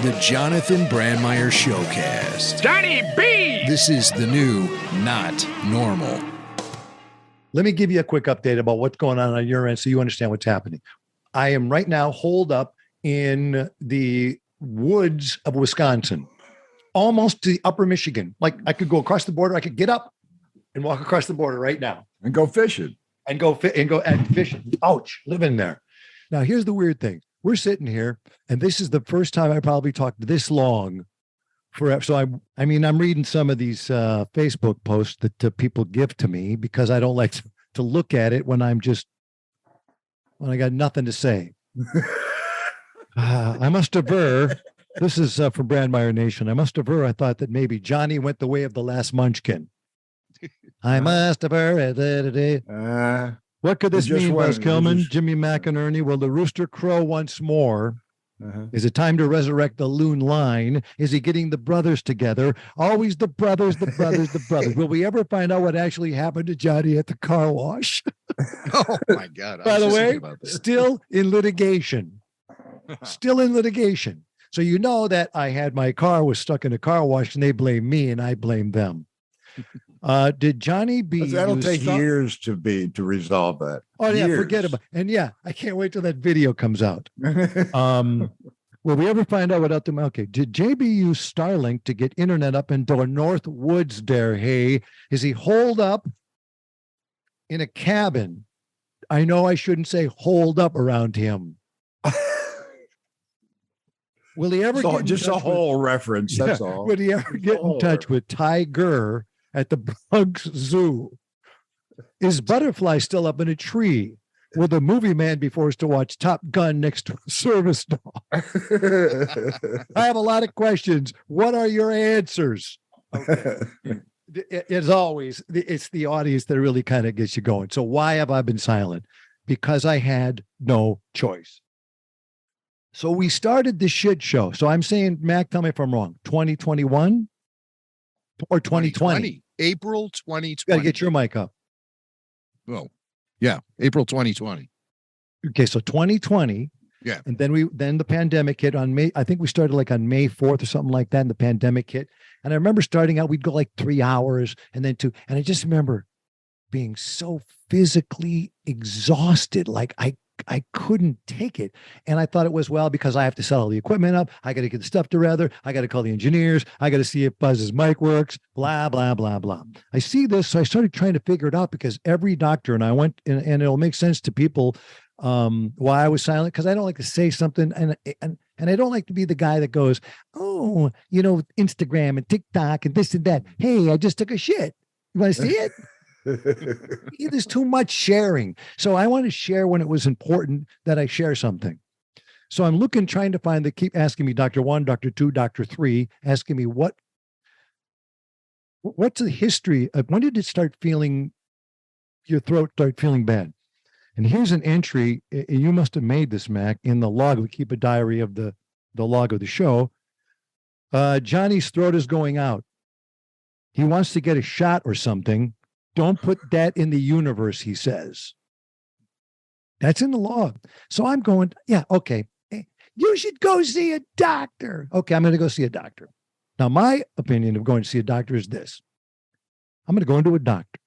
The Jonathan Brandmeier Showcast. Johnny B! This is the new Not Normal. Let me give you a quick update about what's going on your end so you understand what's happening. I am right now holed up in the woods of Wisconsin, almost to upper Michigan. Like I could go across the border. I could get up and walk across the border right now. And go fishing. And go fishing. Ouch, living there. Now, here's the weird thing. We're sitting here, and this is the first time I probably talked this long forever. So I'm reading some of these Facebook posts that people give to me because I don't like to look at it when I got nothing to say. I must aver, this is from Brandmeier Nation. I must aver, I thought that maybe Johnny went the way of the last munchkin. I must aver. What could this mean, Buzz Kilman, Jimmy McInerney? Will the rooster crow once more? Is it time to resurrect the loon line? Is he getting the brothers together? Always the brothers. Will we ever find out what actually happened to Johnny at the car wash? Oh, my God. By the way, still in litigation. So you know that I had my car was stuck in a car wash and they blame me and I blame them. Did Johnny B? That'll take years to resolve that. Oh yeah, forget about it. And yeah, I can't wait till that video comes out. Will we ever find out what out there? Okay, did JB use Starlink to get internet up into a North Woods there? Hey, is he holed up in a cabin? I know I shouldn't say holed up around him. Will he ever get just a whole reference? That's all. Will he ever get in touch with Tiger at the Bronx Zoo? Is Butterfly still up in a tree? Will the movie man be forced to watch Top Gun next to a service dog? I have a lot of questions. What are your answers? Okay. As always, it's the audience that really kind of gets you going. So why have I been silent? Because I had no choice. So we started the shit show. So I'm saying, Mac, tell me if I'm wrong. 2021 or 2020? April 2020. Got to get your mic up. Oh, yeah. April 2020. Okay, so 2020. Yeah. And then the pandemic hit on May. I think we started like on May 4th or something like that. And the pandemic hit. And I remember starting out, we'd go like 3 hours and then 2. And I just remember being so physically exhausted. Like I couldn't take it. And I thought it was, well, because I have to set all the equipment up. I got to get the stuff together. I got to call the engineers. I got to see if Buzz's mic works, blah, blah, blah, blah. I see this. So I started trying to figure it out because every doctor, and I went, and it'll make sense to people why I was silent, because I don't like to say something. And I don't like to be the guy that goes, oh, Instagram and TikTok and this and that. Hey, I just took a shit. You want to see it? There's too much sharing. So I want to share when it was important that I share something. So I'm trying to find, they keep asking me, Dr. 1, Dr. 2, Dr. 3, asking me what's the history of when did it start feeling, your throat start feeling bad? And here's an entry. You must have made this, Mac, in the log. We keep a diary of the log of the show. Johnny's throat is going out. He wants to get a shot or something. Don't put that in the universe, he says. That's in the log. So I'm going, yeah, okay. You should go see a doctor. Okay, I'm going to go see a doctor. Now, my opinion of going to see a doctor is this. I'm going to go into a doctor.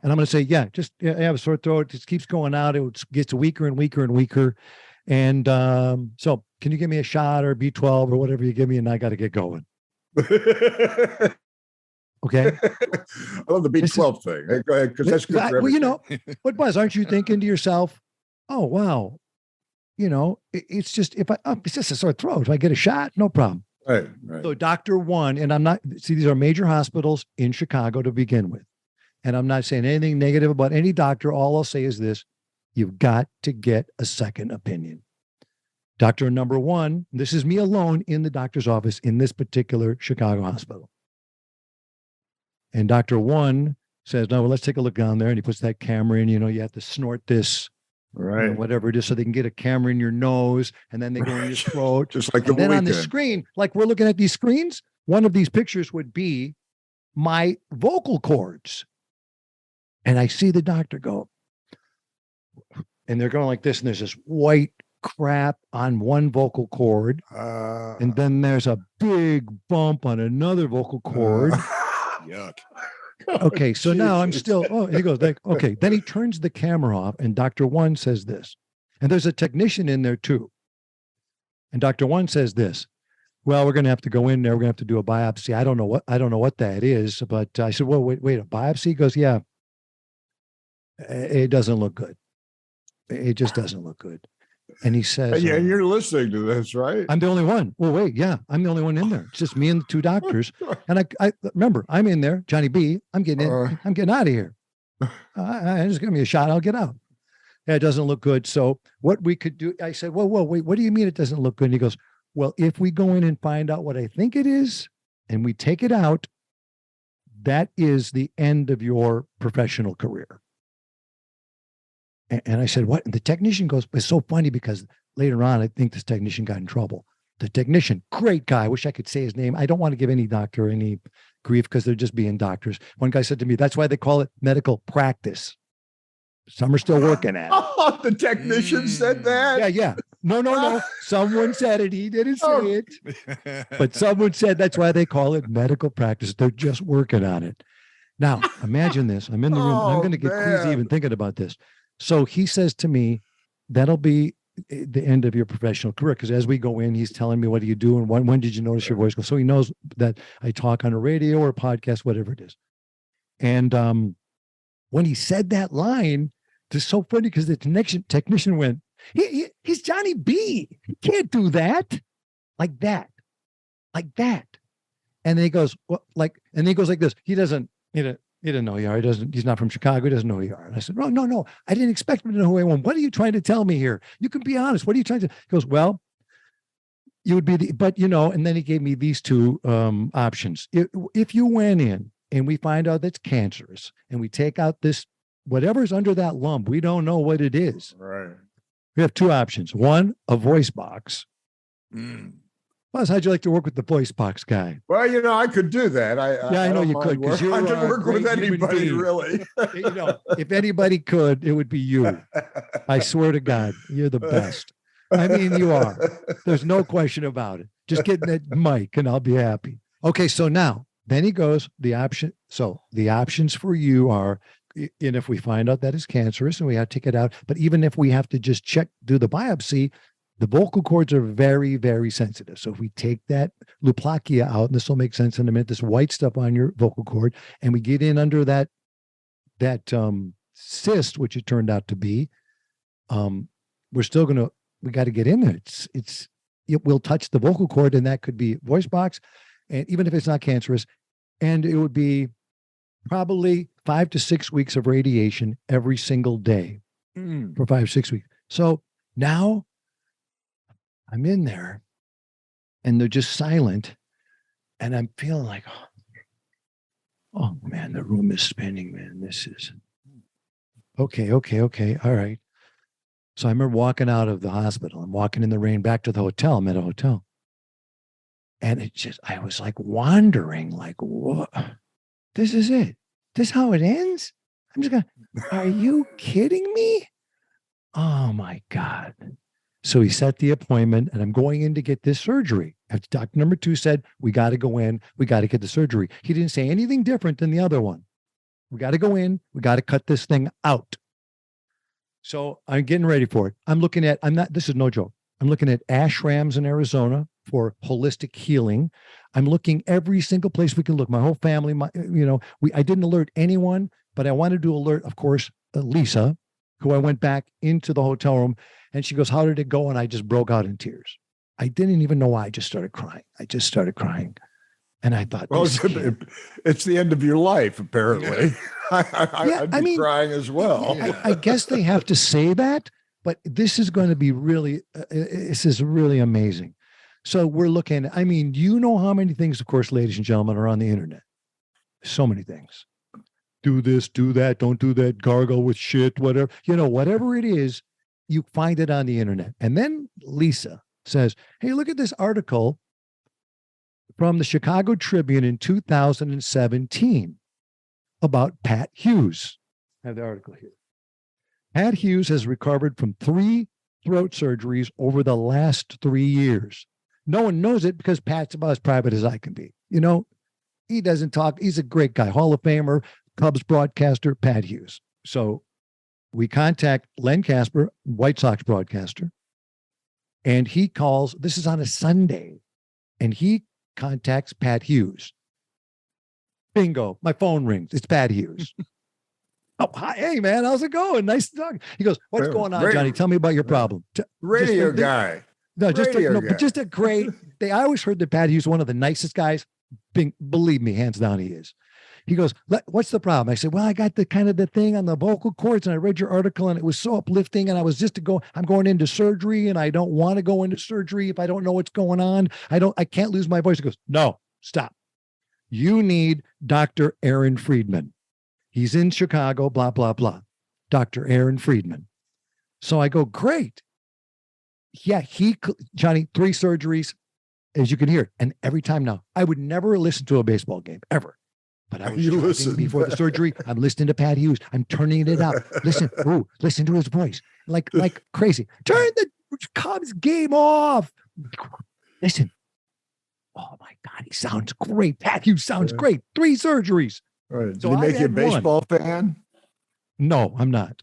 And I'm going to say, I have a sore throat. It just keeps going out. It gets weaker and weaker and weaker. And so can you give me a shot or B12 or whatever you give me? And I got to get going. Okay. I love the B12 thing. Go ahead, because that's good. Well, but Buzz, aren't you thinking to yourself, oh, wow, it's just it's just a sore throat. If I get a shot, no problem. Right. So Dr. 1, and these are major hospitals in Chicago to begin with. And I'm not saying anything negative about any doctor. All I'll say is this: you've got to get a second opinion. Doctor number 1, this is me alone in the doctor's office in this particular Chicago hospital. And Dr. 1 says, no, well, let's take a look down there. And he puts that camera in, you have to snort this, right? Whatever it is, so they can get a camera in your nose and then they go in your throat. Just like then on the screen, like we're looking at these screens, one of these pictures would be my vocal cords. And I see the doctor go, and they're going like this, and there's this white crap on one vocal cord, and then there's a big bump on another vocal cord. Yuck. Okay, so now I'm Jesus. still, oh, he goes like, okay. Then he turns the camera off, and Dr. One says this, and there's a technician in there too. And Dr. One says this, well, we're going to have to go in there. We're going to have to do a biopsy. I don't know what that is, but I said, well, wait, a biopsy? He goes, yeah, it doesn't look good. It just doesn't look good. And he says, Yeah, you're listening to this, right? I'm the only one. Well, wait, yeah, I'm the only one in there. It's just me and the two doctors. And I remember, I'm in there, Johnny B. I'm getting in. I'm getting out of here. Just give me a shot. I'll get out. Yeah, it doesn't look good. So what we could do, I said, whoa, wait, what do you mean it doesn't look good? And he goes, well, if we go in and find out what I think it is, and we take it out, that is the end of your professional career. And I said, what? And the technician goes, it's so funny because later on, I think this technician got in trouble. The technician, great guy. I wish I could say his name. I don't want to give any doctor any grief because they're just being doctors. One guy said to me, that's why they call it medical practice. Some are still working at it. Oh, the technician said that? Yeah. No. Someone said it. He didn't say it. But someone said that's why they call it medical practice. They're just working on it. Now, imagine this. I'm in the room. I'm going to get queasy even thinking about this. So he says to me, that'll be the end of your professional career. Because as we go in, he's telling me, what do you do? And when did you notice your voice go? So he knows that I talk on a radio or a podcast, whatever it is. And when he said that line, it's so funny because the technician went, he's Johnny B. He can't do that. Like that. And then he goes, well, and he goes like this. He doesn't know who you are. He's not from Chicago. He doesn't know who you are. And I said, no. I didn't expect him to know who I am. What are you trying to tell me here? You can be honest. What are you trying to? He goes, well, you would be and then he gave me these two options. If you went in and we find out that's cancerous and we take out this, whatever's under that lump, we don't know what it is. Right. We have two options. One, a voice box. Buzz, how'd you like to work with the voice box guy? Well, I could do that. I know you could, because I can work with anybody, really. If anybody could, it would be you. I swear to God, you're the best. I mean, you are. There's no question about it. Just get that mic and I'll be happy. Okay, so now, then he goes, the options for you are, and if we find out that it's cancerous and we have to take it out, but even if we have to just do the biopsy, the vocal cords are very, very sensitive. So if we take that luplachia out, and this will make sense in a minute, this white stuff on your vocal cord, and we get in under that cyst, which it turned out to be, we got to get in there. It will touch the vocal cord, and that could be voice box, and even if it's not cancerous, and it would be probably 5 to 6 weeks of radiation every single day for 5 or 6 weeks. So now I'm in there and they're just silent. And I'm feeling like, oh man, the room is spinning, man. This is okay. All right. So I remember walking out of the hospital. I'm walking in the rain back to the hotel. I'm at a hotel. And I was like wandering, like, what? This is it. This is how it ends? I'm just are you kidding me? Oh my God. So he set the appointment and I'm going in to get this surgery. Doctor number 2 said, we got to go in. We got to get the surgery. He didn't say anything different than the other one. We got to go in. We got to cut this thing out. So I'm getting ready for it. This is no joke. I'm looking at ashrams in Arizona for holistic healing. I'm looking every single place we can look. My whole family, I didn't alert anyone, but I wanted to alert, of course, Lisa, who I went back into the hotel room, and she goes, how did it go? And I just broke out in tears. I didn't even know why. I just started crying. And I thought, well, it's the end of your life, apparently. I'd be crying as well. I guess they have to say that, but this is going to be really, this is really amazing. So we're looking, you know how many things, of course, ladies and gentlemen, are on the internet. So many things. Do this, do that, don't do that, gargle with shit, whatever. Whatever it is, you find it on the internet. And then Lisa says, hey, look at this article from the Chicago Tribune in 2017 about Pat Hughes. I have the article here. Pat Hughes has recovered from 3 throat surgeries over the last 3 years. No one knows it because Pat's about as private as I can be. He doesn't talk. He's a great guy, Hall of Famer, Cubs broadcaster, Pat Hughes. So we contact Len Casper, White Sox broadcaster, and he calls. This is on a Sunday, and he contacts Pat Hughes. Bingo, my phone rings. It's Pat Hughes. Oh, hi, hey man, how's it going? Nice to talk. He goes, "What's going on, Johnny? Tell me about your problem." Radio guy. No, but just a great. I always heard that Pat Hughes, one of the nicest guys. Believe me, hands down, he is. He goes, "What's the problem?" I said, "Well, I got the thing on the vocal cords, and I read your article, and it was so uplifting. And I was I'm going into surgery, and I don't want to go into surgery if I don't know what's going on. I can't lose my voice." He goes, "No, stop. You need Dr. Aaron Friedman. He's in Chicago, blah, blah, blah. Dr. Aaron Friedman." So I go, "Great. Yeah, Johnny, 3 surgeries, as you can hear. And every time now, I would never listen to a baseball game, ever. But I was before the surgery. I'm listening to Pat Hughes. I'm turning it up. Listen to his voice. Like crazy. Turn the Cubs game off. Listen. Oh my God, he sounds great. Pat Hughes sounds great. 3 surgeries." Right. Did he make you a baseball fan? No, I'm not.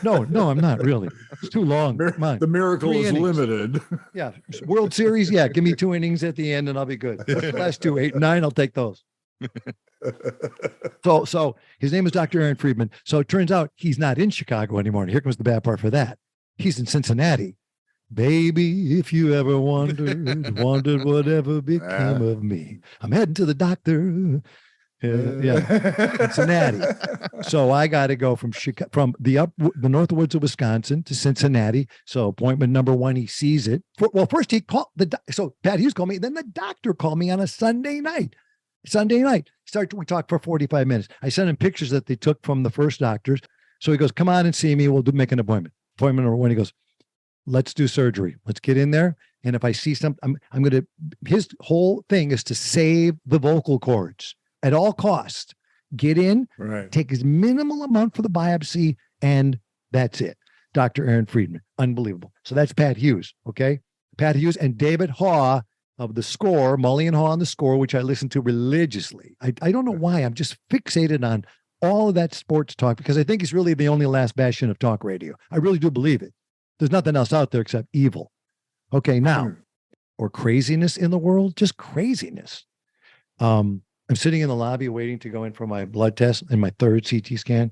No, I'm not really. It's too long. Come on. The miracle 3 is innings. limited. Yeah. World Series. Yeah. Give me 2 innings at the end and I'll be good. The last 2, 8, 9, I'll take those. So his name is Dr. Aaron Friedman. So it turns out he's not in Chicago anymore. And here comes the bad part for that. He's in Cincinnati. Baby, if you ever wondered whatever became of me. I'm heading to the doctor. Yeah, Cincinnati. So I got to go from the Northwoods of Wisconsin to Cincinnati. So appointment number 1, he sees it. First he called so Pat Hughes called me. Then the doctor called me on a Sunday night. We talked for 45 minutes. I sent him pictures that they took from the first doctors. So he goes, "Come on and see me. We'll make an appointment." Appointment number 1, he goes, "Let's do surgery. Let's get in there. And if I see something, I'm going to," his whole thing is to save the vocal cords at all costs. Get in, take as minimal amount for the biopsy, and that's it. Dr. Aaron Friedman. Unbelievable. So that's Pat Hughes. Okay. Pat Hughes and David Haw of The Score, Mully and Haw on The Score, which I listen to religiously. I don't know why. I'm just fixated on all of that sports talk because I think it's really the only last bastion of talk radio. I really do believe it. There's nothing else out there except evil. Okay, now, or craziness in the world, just craziness. I'm sitting in the lobby waiting to go in for my blood test and my 3rd CT scan.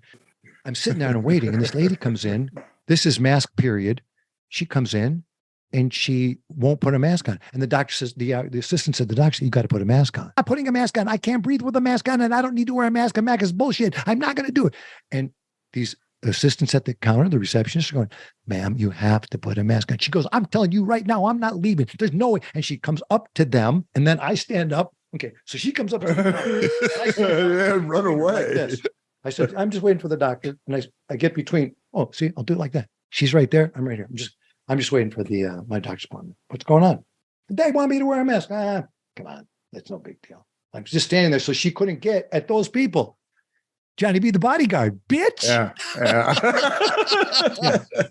I'm sitting there and waiting, and this lady comes in. This is mask period. She comes in, and she won't put a mask on. And the doctor says, the assistant said, "The doctor, you got to put a mask on." "I'm putting a mask on. I can't breathe with a mask on, and I don't need to wear a mask. A mask is bullshit. I'm not going to do it." And these assistants at the counter, the receptionist, are going, "Ma'am, you have to put a mask on." She goes, "I'm telling you right now, I'm not leaving. There's no way." And she comes up to them, and then I stand up. Okay, so she comes up to me. And run away. Like I said, "I'm just waiting for the doctor." And I get between. Oh, see, I'll do it like that. She's right there. I'm right here. I'm just waiting for the my doctor's appointment. What's going on? "They want me to wear a mask." Come on. That's no big deal. I'm just standing there. So she couldn't get at those people. Johnny, be the bodyguard, bitch. Yeah. Yeah.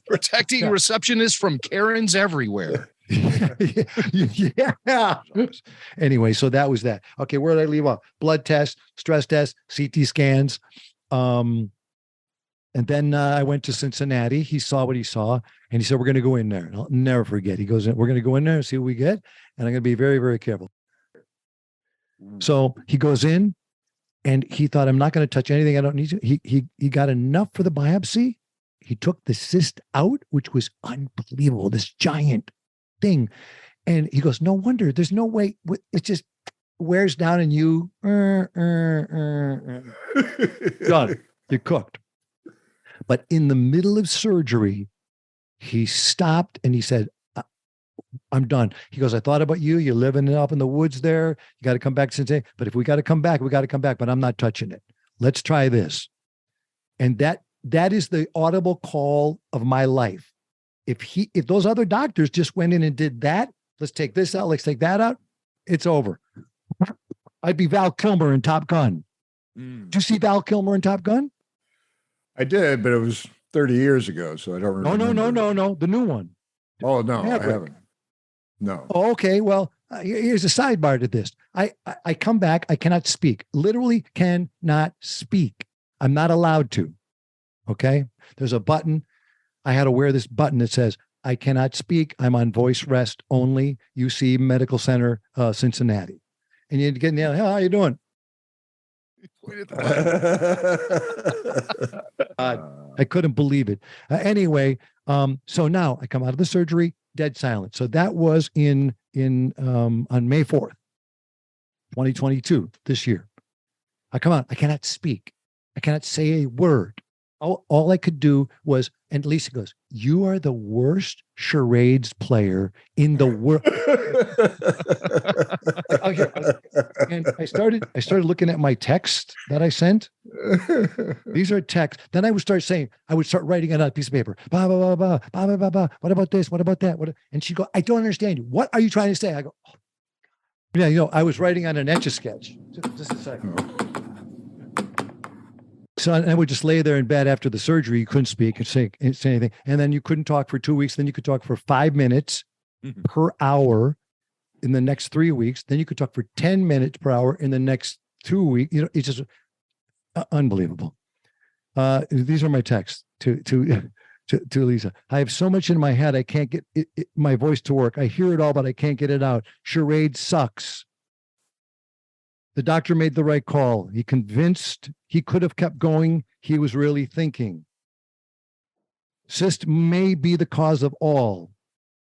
Protecting receptionists from Karens everywhere. Yeah. Anyway, so that was that. Okay, where did I leave off? Blood test, stress test, CT scans. And then I went to Cincinnati. He saw what he saw, and he said, "We're going to go in there." And I'll never forget. He goes, "We're going to go in there and see what we get, and I'm going to be very, very careful." So he goes in, and he thought, "I'm not going to touch anything. I don't need to." He got enough for the biopsy. He took the cyst out, which was unbelievable. This giant thing, and he goes, "No wonder. There's no way. It just wears down, and you done. You're cooked." But in the middle of surgery, he stopped and he said, "I'm done." He goes, "I thought about you. You're living up in the woods there. You got to come back to Cincinnati. But if we got to come back, we got to come back. But I'm not touching it. Let's try this." And that is the audible call of my life. If those other doctors just went in and did that, let's take this out, let's take that out, it's over. I'd be Val Kilmer in Top Gun. Did you see Val Kilmer in Top Gun? I did, but it was 30 years ago, so I don't remember. No. The new one. Oh, no, I haven't. No. Oh, okay. Well, here's a sidebar to this. I come back. I cannot speak. Literally cannot speak. I'm not allowed to. Okay. There's a button. I had to wear this button that says, I cannot speak. I'm on voice rest only. UC Medical Center, Cincinnati. And you get in there, how you doing? I couldn't believe it. Anyway, so now I come out of the surgery, dead silent. So that was on May 4th, 2022, this year. I come out, I cannot speak. I cannot say a word. All I could do was, and Lisa goes, you are the worst charades player in the world. And I started looking at my text that I sent. These are texts. Then I would start writing it on a piece of paper. Blah, blah, blah, blah, blah, blah, blah, blah. What about this? What about that? And she'd go, I don't understand you. What are you trying to say? I go, oh. Yeah, I was writing on an Etch-a-Sketch. Just a second. So I would just lay there in bed after the surgery. You couldn't speak and say anything. And then you couldn't talk for 2 weeks. Then you could talk for 5 minutes per hour in the next 3 weeks. Then you could talk for 10 minutes per hour in the next 2 weeks. It's just unbelievable. These are my texts to Lisa. I have so much in my head. I can't get my voice to work. I hear it all, but I can't get it out. Charade sucks. The doctor made the right call. He convinced he could have kept going. He was really thinking. Cyst may be the cause of all.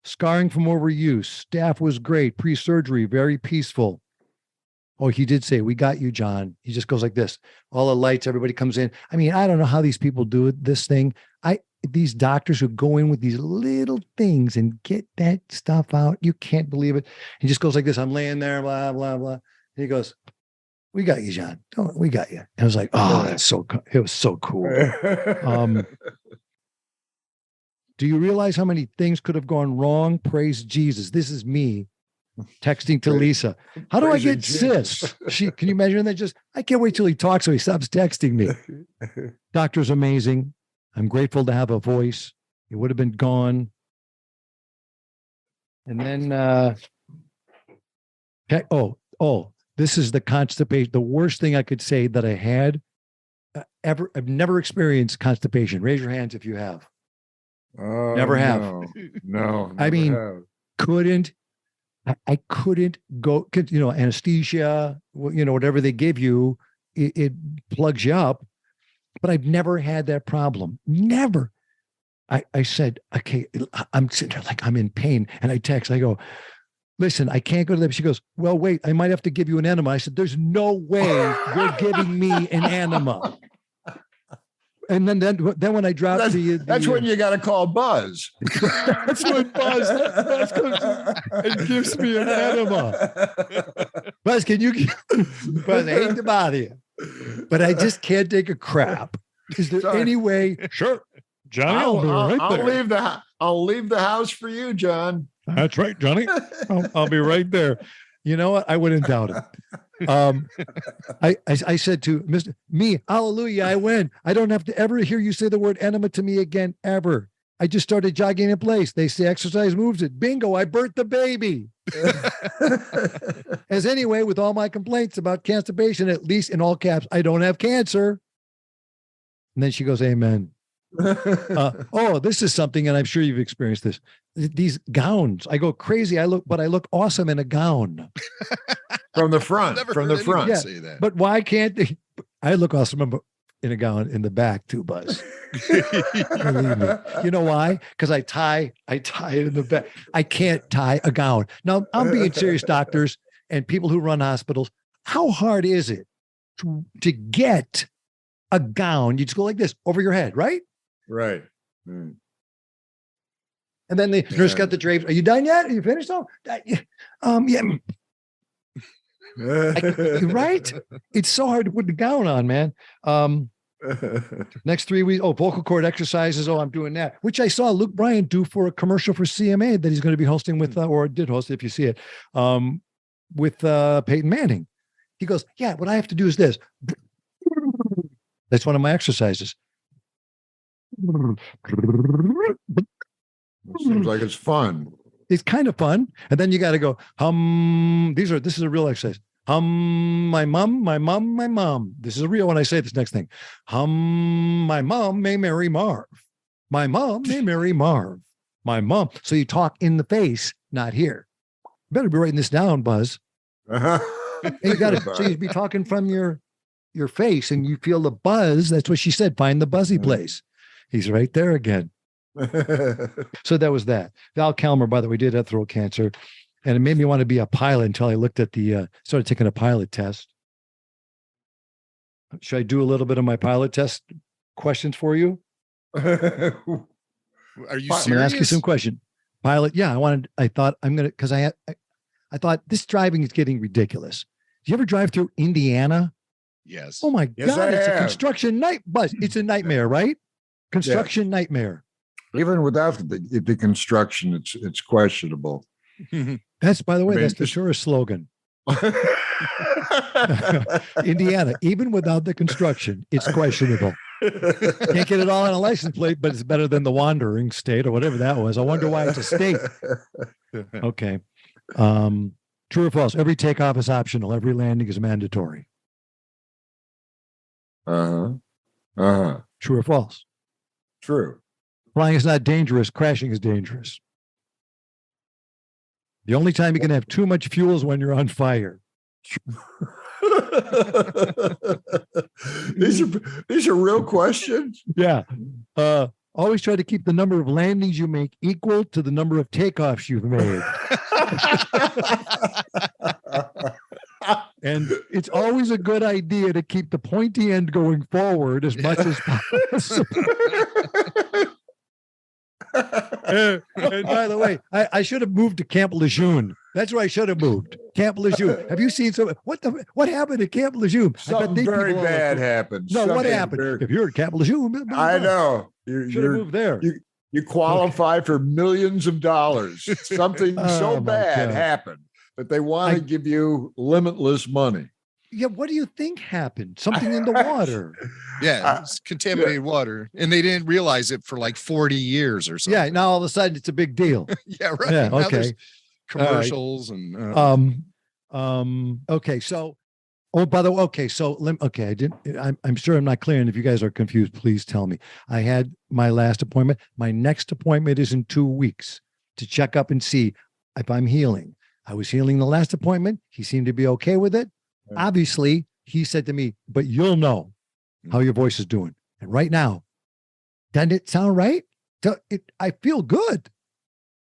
Scarring from overuse. Staff was great. Pre-surgery, very peaceful. Oh, he did say, we got you, John. He just goes like this. All the lights, everybody comes in. I mean, I don't know how these people do this thing. These doctors who go in with these little things and get that stuff out. You can't believe it. He just goes like this. I'm laying there, blah, blah, blah. And he goes, we got you, John. We got you. And I was like, oh, that's so cool. It was so cool. Do you realize how many things could have gone wrong? Praise Jesus. This is me texting to Lisa. How do I get cysts? Can you imagine that? I can't wait till he talks so he stops texting me. Doctor's amazing. I'm grateful to have a voice. It would have been gone. And then, this is the constipation. The worst thing I could say that I had ever. I've never experienced constipation. Raise your hands if you have. Never have. No. I mean, couldn't. I couldn't go. Anesthesia. Whatever they give you, it plugs you up. But I've never had that problem. Never. I said, okay. I'm sitting there like I'm in pain, and I text. I go, listen, I can't go to them. She goes, well, wait, I might have to give you an enema. I said, there's no way you're giving me an enema. And then when I dropped that's when you got to call Buzz. That's when Buzz and gives me an enema. Buzz, Buzz, I hate to bother you, but I just can't take a crap. Is there any way? Sure. Johnny, I'll leave the house for you, John. That's right, Johnny. I'll be right there. You know what? I wouldn't doubt it. I said to Mr. Me, hallelujah, I win. I don't have to ever hear you say the word enema to me again, ever. I just started jogging in place. They say exercise moves it. Bingo, I birthed the baby. As anyway, with all my complaints about constipation, at least in all caps, I don't have cancer. And then she goes, amen. This is something, and I'm sure you've experienced this. These gowns, I go crazy. I look awesome in a gown. From the front. Yeah, say that. But why can't they? I look awesome in a gown in the back too, Buzz. Believe me. You know why? Because I tie it in the back. I can't tie a gown. Now I'm being serious, doctors and people who run hospitals. How hard is it to get a gown? You just go like this over your head, right? Right. Mm. And then the nurse got the drapes. Are you done yet? Are you finished? Yeah. Right? It's so hard to put the gown on, man. Next 3 weeks. Vocal cord exercises. I'm doing that, which I saw Luke Bryan do for a commercial for CMA that he's going to be hosting with, or did host, if you see it, with Peyton Manning. He goes, yeah, what I have to do is this. That's one of my exercises. Seems like it's fun. It's kind of fun. And then you got to go, this is a real exercise. My mom, my mom, my mom. This is real when I say this next thing. My mom may marry Marv. My mom may marry Marv. My mom. So you talk in the face, not here. Better be writing this down, Buzz. You got to. So you'd be talking from your face, and you feel the buzz. That's what she said. Find the buzzy place. He's right there again. So that was that. Val Kilmer, by the way, did have throat cancer, and it made me want to be a pilot until I looked at started taking a pilot test. Should I do a little bit of my pilot test questions for you? Are you serious? I'm gonna ask you some question. Pilot, yeah. I thought this driving is getting ridiculous. Do you ever drive through Indiana? Yes. Oh my Yes, God, I it's a have. construction Buzz. It's a nightmare, right? Construction nightmare. Even without the construction, it's questionable. That's, by the way, I mean, that's the tourist slogan. Indiana, even without the construction, it's questionable. Can't get it all on a license plate, but it's better than the wandering state or whatever that was. I wonder why it's a state. Okay. True or false? Every takeoff is optional. Every landing is mandatory. True True or false? True. Flying is not dangerous. Crashing is dangerous. The only time you can have too much fuel is when you're on fire. These are real questions. Yeah. Always try to keep the number of landings you make equal to the number of takeoffs you've made. And it's always a good idea to keep the pointy end going forward as much as possible. And by the way, I should have moved to Camp Lejeune. That's where I should have moved. Camp Lejeune. Have you seen what happened at Camp Lejeune? Something very bad happened. No, what happened? If you're at Camp Lejeune, I know. Should have moved there. You qualify for millions of dollars. Something so bad happened that they want to give you limitless money. Yeah, what do you think happened? Something in the water. Yeah, it's contaminated water. And they didn't realize it for like 40 years or something. Yeah, now all of a sudden it's a big deal. Yeah, right. Yeah, Now okay. there's commercials and okay, so by the way, okay, so I'm sure I'm not clear, and if you guys are confused, please tell me. I had my last appointment. My next appointment is in 2 weeks to check up and see if I'm healing. I was healing the last appointment. He seemed to be okay with it. Obviously, he said to me, but you'll know how your voice is doing. And right now, doesn't it sound right? I feel good.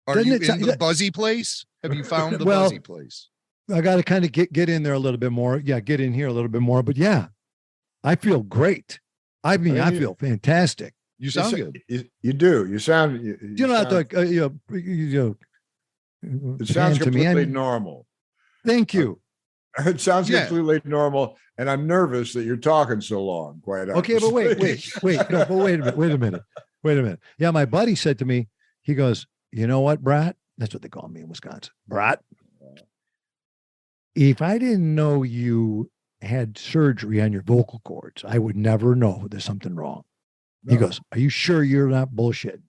are you in the buzzy place? Have you found the buzzy place? I got to kind of get in there a little bit more. Yeah, get in here a little bit more. But yeah, I feel great. I mean, I feel fantastic. You sound good. You do. You sound. You know, it sounds completely normal. Thank you. It sounds completely normal, and I'm nervous that you're talking so long. Quite honestly. Okay, but wait a minute. Yeah, my buddy said to me, he goes, you know what, Brat? That's what they call me in Wisconsin. Brat. If I didn't know you had surgery on your vocal cords, I would never know there's something wrong. No. He goes, are you sure you're not bullshit?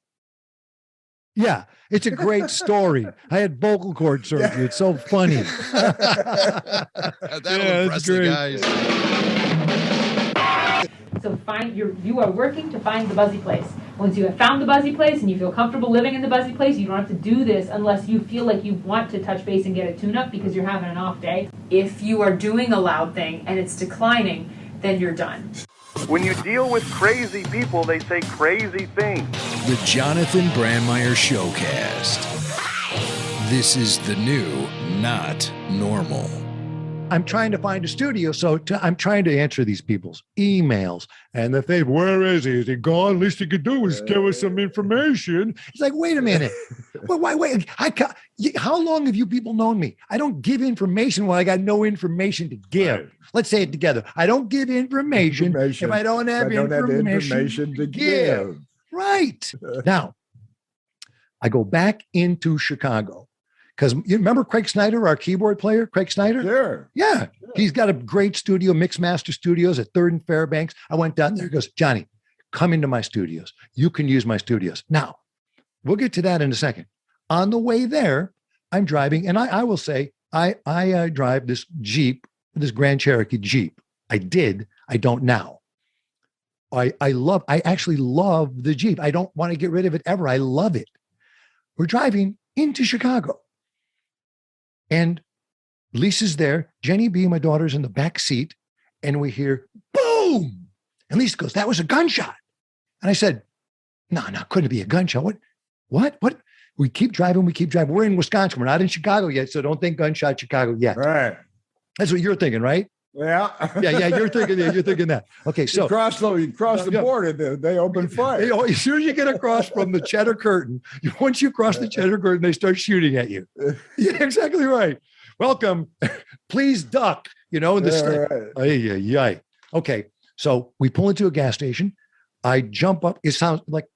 Yeah, it's a great story. I had vocal cord surgery. It's so funny. That'll impress the guys. So you are working to find the buzzy place. Once you have found the buzzy place and you feel comfortable living in the buzzy place, you don't have to do this unless you feel like you want to touch base and get a tune-up because you're having an off day. If you are doing a loud thing and it's declining, then you're done. When you deal with crazy people, they say crazy things. The Jonathan Brandmeier Showcast. This is the new not normal. I'm trying to find a studio, so I'm trying to answer these people's emails. And if they, where is he? Is he gone? Least he could do is give us some information. It's like, wait a minute. Well, wait. How long have you people known me? I don't give information when I got no information to give. Right. Let's say it together. I don't give information if I don't have information to give. Right. Now, I go back into Chicago. Because you remember Craig Snyder, our keyboard player, Craig Snyder? Sure. Yeah. Sure. He's got a great studio, Mixmaster Studios at 3rd and Fairbanks. I went down there. He goes, Johnny, come into my studios. You can use my studios. Now, we'll get to that in a second. On the way there, I'm driving, and I will say, I drive this Jeep, this Grand Cherokee Jeep. I did. I don't now. I actually love the Jeep. I don't want to get rid of it ever. I love it. We're driving into Chicago. And Lisa's there. Jenny B, my daughter's in the back seat. And we hear boom. And Lisa goes, that was a gunshot. And I said, no, couldn't it be a gunshot? What? We keep driving. We're in Wisconsin. We're not in Chicago yet. So don't think gunshot Chicago yet. Right. That's what you're thinking, right? Yeah. Yeah. You're thinking that. Okay. So you cross the border, they open fire. As soon as you get across from the cheddar curtain, once you cross the cheddar curtain, they start shooting at you. Yeah, exactly right. Welcome. Please duck, in the right. Okay. So we pull into a gas station. I jump up. It sounds like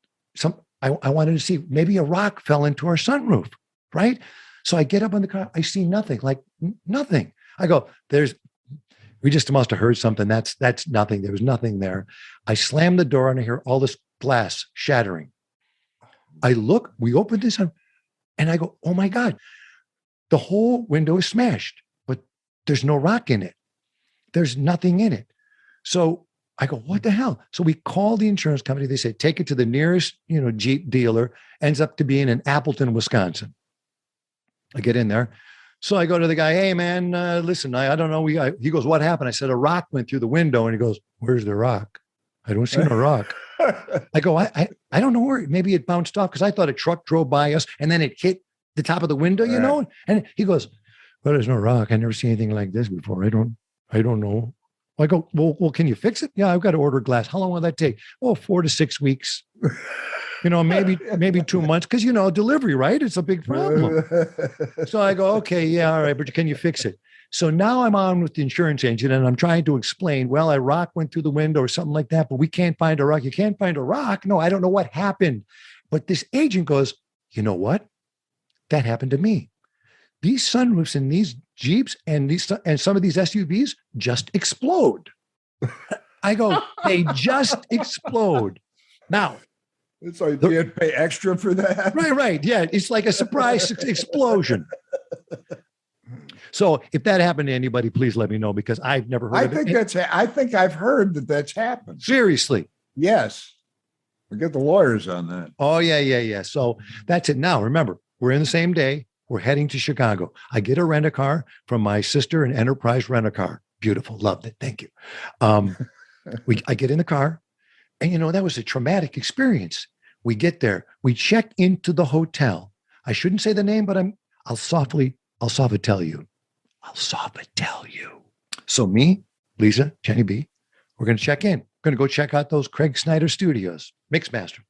I wanted to see maybe a rock fell into our sunroof, right? So I get up on the car. I see nothing, nothing. I go, we just must have heard something. That's nothing. There was nothing there. I slam the door and I hear all this glass shattering. I look, we open this up and I go, oh my God, the whole window is smashed, but there's no rock in it. There's nothing in it. So I go, what the hell? So we call the insurance company. They say, take it to the nearest, Jeep dealer. Ends up to being in Appleton, Wisconsin. I get in there. So I go to the guy, hey man, listen, I don't know. He goes, what happened? I said, a rock went through the window. And he goes, where's the rock? I don't see no rock. I go, I don't know where, maybe it bounced off because I thought a truck drove by us and then it hit the top of the window, And he goes, well, there's no rock. I never seen anything like this before. I don't know. I go, well, can you fix it? Yeah, I've got to order glass. How long will that take? Oh, 4 to 6 weeks. Maybe 2 months. Because, delivery, right? It's a big problem. So I go, okay, yeah, all right. But can you fix it? So now I'm on with the insurance agent and I'm trying to explain, well, a rock went through the window or something like that, but we can't find a rock. You can't find a rock? No, I don't know what happened. But this agent goes, you know what? That happened to me. These sunroofs in these Jeeps and some of these SUVs just explode. I go, they just explode. Now, it's like you had to pay extra for that. Right. Yeah. It's like a surprise explosion. So if that happened to anybody, please let me know because I've never heard of it. I think I've heard that's happened. Seriously. Yes. We'll get the lawyers on that. Oh, yeah. So that's it. Now, remember, we're in the same day. We're heading to Chicago. I get a rent-a-car from my sister, an Enterprise rent-a-car. Beautiful. Loved it. Thank you. I get in the car and that was a traumatic experience. We get there, we check into the hotel. I shouldn't say the name, but I'll softly tell you. So me, Lisa, Jenny B, we're going to check in. We're going to go check out those Craig Snyder studios, Mixmaster.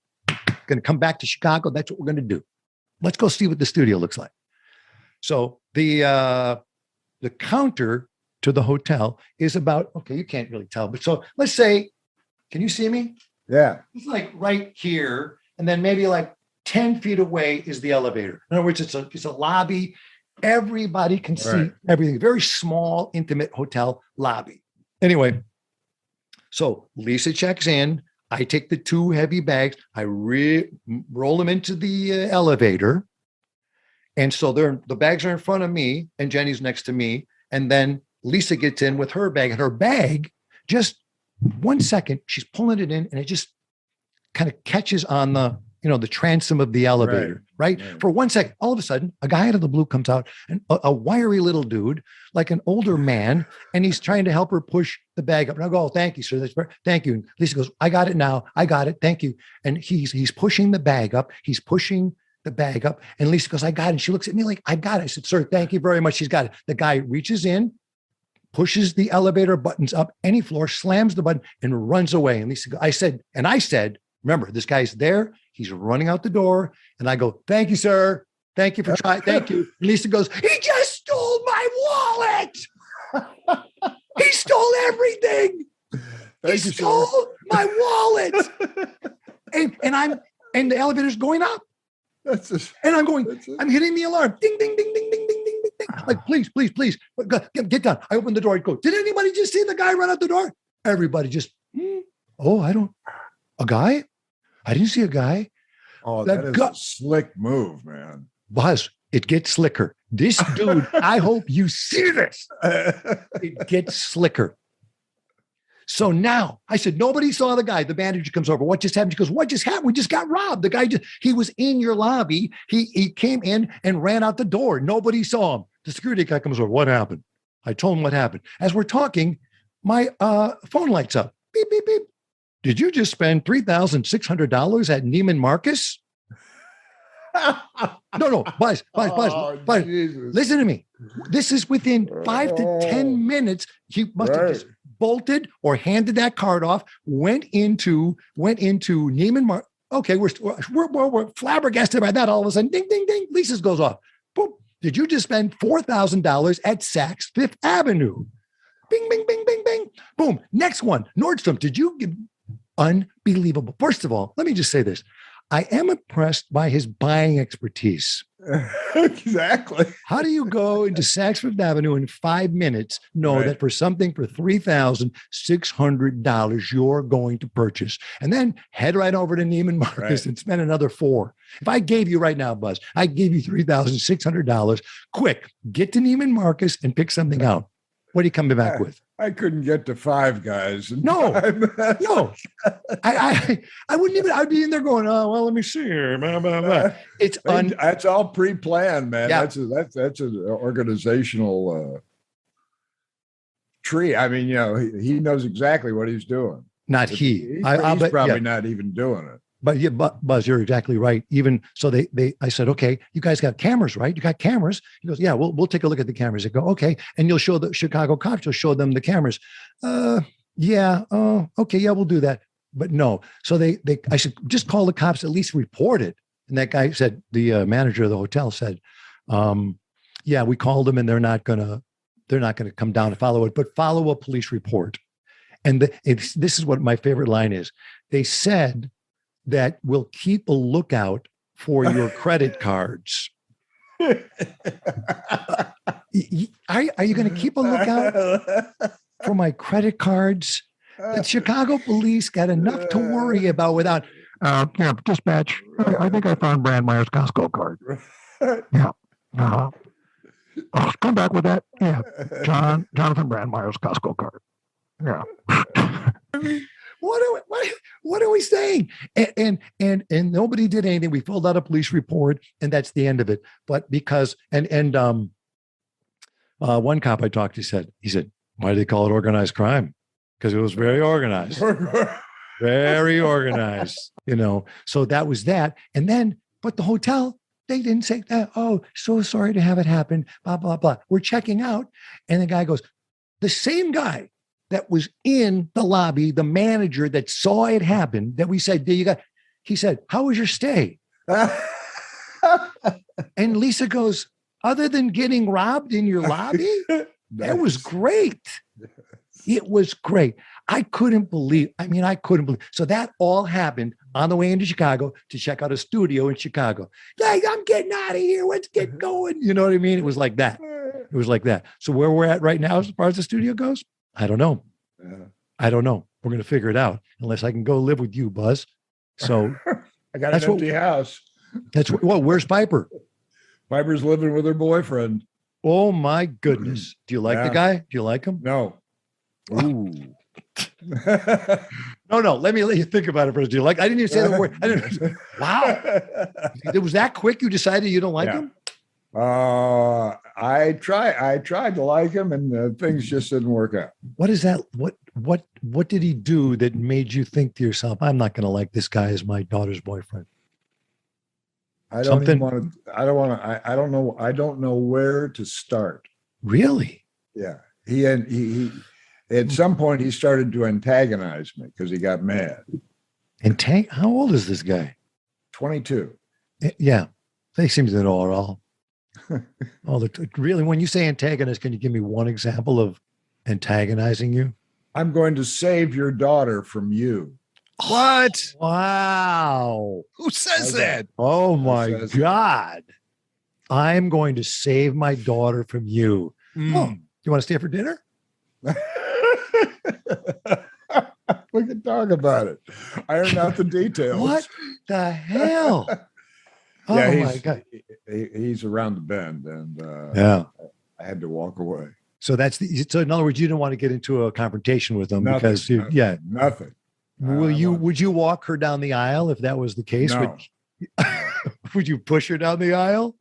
Going to come back to Chicago. That's what we're going to do. Let's go see what the studio looks like. So the counter to the hotel is about, okay, you can't really tell, but so let's say, can you see me? Yeah. It's like right here. And then maybe like 10 feet away is the elevator. In other words, it's a lobby. Everybody can see everything. Very small, intimate hotel lobby. Anyway, so Lisa checks in. I take the 2 heavy bags. I roll them into the elevator. And so the bags are in front of me and Jenny's next to me. And then Lisa gets in with her bag and her bag, just 1 second, she's pulling it in and it just kind of catches on the transom of the elevator, right? For 1 second, all of a sudden, a guy out of the blue comes out and a wiry little dude, like an older man, and he's trying to help her push the bag up. And I go, oh, thank you, sir. Thank you. And Lisa goes, I got it now. I got it. Thank you. And he's pushing the bag up. He's pushing the bag up. And Lisa goes, I got it. And she looks at me like, I got it. I said, sir, thank you very much. She's got it. The guy reaches in, pushes the elevator buttons up any floor, slams the button and runs away. And Lisa, I said, remember, this guy's there. He's running out the door. And I go, thank you, sir. Thank you for trying. Thank you. And Lisa goes, he just stole my wallet. He stole everything. He stole my wallet. And the elevator's going up. I'm hitting the alarm. Ding, ding, ding, ding, ding, ding, ding, ding, ding. Like, please, get down. I open the door. I go, did anybody just see the guy run out the door? Everybody just, A guy? I didn't see a guy. Oh, That that is guy- a slick move, man. Buzz, it gets slicker. This dude, I hope you see this. It gets slicker. So now I said, nobody saw the guy. The manager comes over. What just happened? She goes, what just happened? We just got robbed. The guy he was in your lobby. He came in and ran out the door. Nobody saw him. The security guy comes over. What happened? I told him what happened. As we're talking, my phone lights up. Beep, beep, beep. Did you just spend $3,600 at Neiman Marcus? No, Buzz. Oh, Buzz. Jesus. Listen to me. This is within 5 to 10 minutes. He must have just bolted or handed that card off, went into Neiman Marcus. Okay, we're flabbergasted by that. All of a sudden, ding, ding, ding, Lisa's goes off. Boom. Did you just spend $4,000 at Saks Fifth Avenue? Bing, bing, bing, bing, bing. Boom. Next one, Nordstrom. Did you give unbelievable? First of all, let me just say this. I am impressed by his buying expertise. Exactly. How do you go into Saks Fifth Avenue in 5 minutes, know that for something for $3,600 you're going to purchase, and then head right over to Neiman Marcus and spend another $4,000? If I gave you right now, Buzz, I gave you $3,600. Quick, get to Neiman Marcus and pick something out. What are you coming back with? I couldn't get to Five Guys. No. I wouldn't even. I'd be in there going, oh well, let me see here. Blah, blah, blah. It's that's all pre-planned, man. Yeah. That's an organizational tree. I mean, he knows exactly what he's doing. Not he. He's But probably not even doing it. But yeah, Buzz, you're exactly right. Even so, I said, okay, you guys got cameras, right? You got cameras. He goes, yeah, we'll take a look at the cameras. I go, okay, and you'll show the Chicago cops. You'll show them the cameras. Yeah. Oh, okay, yeah, we'll do that. But no. So I said, just call the cops. At least report it. And that guy said, the manager of the hotel said, yeah, we called them, and they're not gonna come down to follow it, but follow a police report. And this is what my favorite line is. They said that we'll keep a lookout for your credit cards. Are you going to keep a lookout for my credit cards? The Chicago police got enough to worry about without. Yeah, dispatch. I think I found Brandmeier's Costco card. Yeah. Come back with that. Yeah, Jonathan Brandmeier's Costco card. Yeah. What are we saying? And nobody did anything. We filled out a police report, and that's the end of it. But because one cop I talked to said, why do they call it organized crime? Because it was very organized, very organized. So that was that. And then, but the hotel, they didn't say that. Oh, so sorry to have it happen. Blah blah blah. We're checking out, and the guy goes, the same guy that was in the lobby, the manager that saw it happen, that we said, he said, how was your stay? And Lisa goes, other than getting robbed in your lobby, that was great. It was great. I couldn't believe. So that all happened on the way into Chicago to check out a studio in Chicago. Like, I'm getting out of here. Let's get going. You know what I mean? It was like that. So where we're at right now, as far as the studio goes, I don't know. I don't know. We're going to figure it out unless I can go live with you, Buzz. So I got an empty house. Where's Piper? Piper's living with her boyfriend. Oh my goodness. Do you like the guy? Do you like him? No. Ooh. No. Let you think about it first. Do you like? I didn't even say the word. Wow. It was that quick. You decided you don't like him? I tried to like him, and things just didn't work out. What is that? What did he do that made you think to yourself, I'm not going to like this guy as my daughter's boyfriend? I don't know. I don't know where to start. Really? Yeah. He at some point he started to antagonize me because he got mad. How old is this guy? 22. Yeah. They seem to know it all. Really, when you say antagonist, can you give me one example of antagonizing you? I'm going to save your daughter from you. What? Wow. Who says that? Oh my God. I'm going to save my daughter from you. Oh, you want to stay for dinner? We can talk about it. Iron out the details. What the hell? Oh Yeah, my God. he's around the bend, and Yeah. I had to walk away. So so in other words, you didn't want to get into a confrontation with them because Nothing. Would you walk her down the aisle if that was the case? No. Would you push her down the aisle?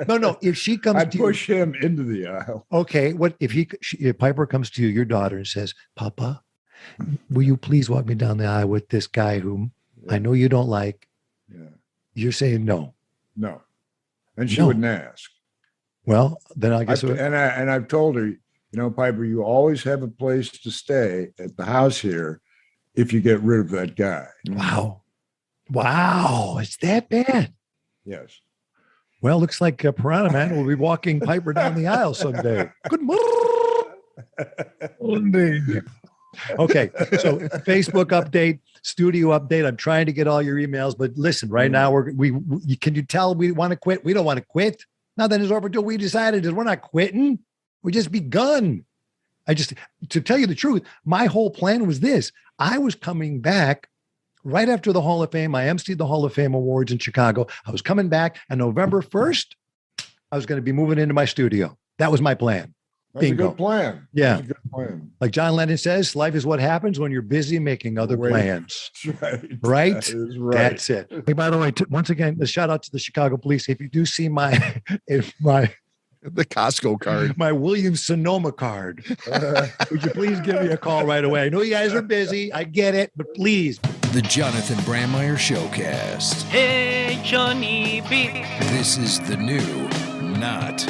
No. If she comes, I'd push him into the aisle. Okay. What if Piper comes to you, your daughter, and says, "Papa, will you please walk me down the aisle with this guy whom I know you don't like?" Yeah. You're saying no. No. And she No. wouldn't ask. Well, then I guess. I've told her, Piper, you always have a place to stay at the house here if you get rid of that guy. Wow. It's that bad. Yes. Well, looks like Piranha Man will be walking Piper down the aisle someday. Good morning. Okay, so Facebook update, studio update. I'm trying to get all your emails, but listen, right now we can you tell we want to quit? We don't want to quit. Nothing is over until we decided is we're not quitting. We just begun. To tell you the truth, my whole plan was this. I was coming back right after the Hall of Fame. I emceed the Hall of Fame Awards in Chicago. I was coming back, and November 1st, I was going to be moving into my studio. That was my plan. That's Bingo. a good plan. Yeah. That's a good plan. Like John Lennon says, life is what happens when you're busy making other plans. That's right. Right? That is right. That's it. Hey, by the way, once again, a shout out to the Chicago police. If you do see my The Costco card. my Williams Sonoma card, would you please give me a call right away? I know you guys are busy. I get it, but please. The Jonathan Brandmeier Showcast. Hey, Johnny B. This is the new, not